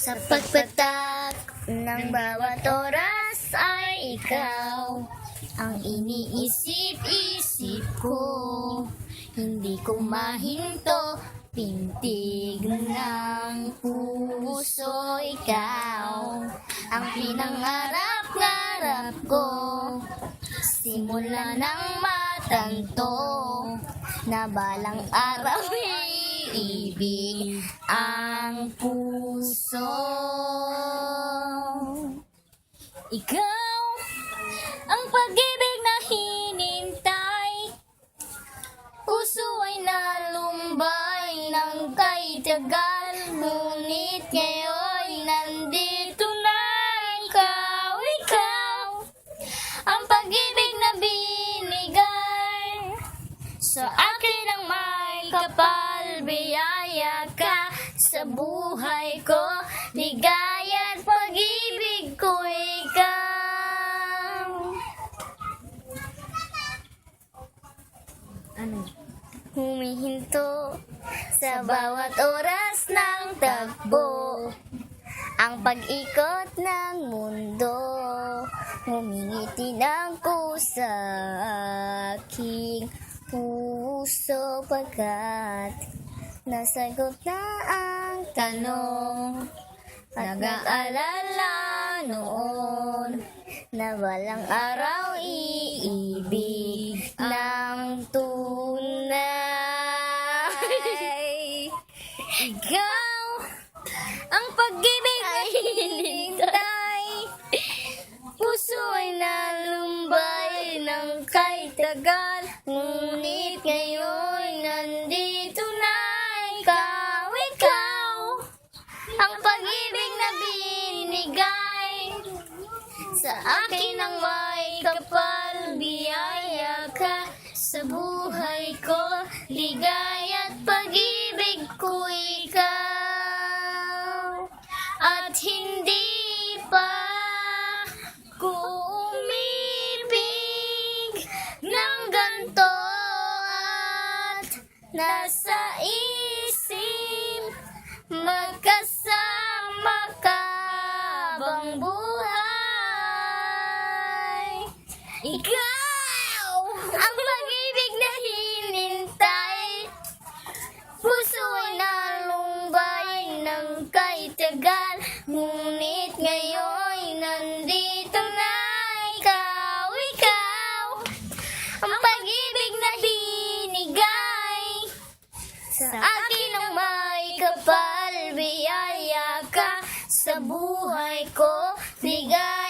Sa pagpatak ng bawat oras ay ikaw ang iniisip-isip ko. Hindi ko mahinto, pintig ng puso, ikaw ang pinangarap-ngarap ko. Simula ng matanto na balang araw iibig ang puso. Ikaw ang pag-ibig na hinintay, puso ay nalumbay ng kay tagal, ngunit ngayon nandito na ikaw, ikaw ang pag-ibig na binigay sa akin ang may kapal, biyaya ka sa buhay ko, ligaya at pag-ibig ko ikaw. Humihinto sa bawat oras ng takbo, ang pag-ikot ng mundo, humingiti ng kusa aking puso, pagkat nasagot na ang tanong. Nag-aalala noon na walang araw iibig ng tunay. Ikaw ang pag-ibig ay hinintay, puso ay nalumbay ng kay tagal, ngunit ngayon nandito na ikaw, ikaw ang pag-ibig na binigay sa akin ang may kapal, biyaya ka sa buhay ko, ligaya at pag-ibig ko ikaw. At hindi pa ko umibig ng ganito, at nasa isip magkasama ka bang buhay. Ikaw ang pag-ibig na hinintay, puso ay nalumbay ng kay tagal, ngunit ngayon nandito na ikaw, ikaw ang pag-ibig na binigay sa akin ang may kapal, biyaya ka sa buhay ko, ligaya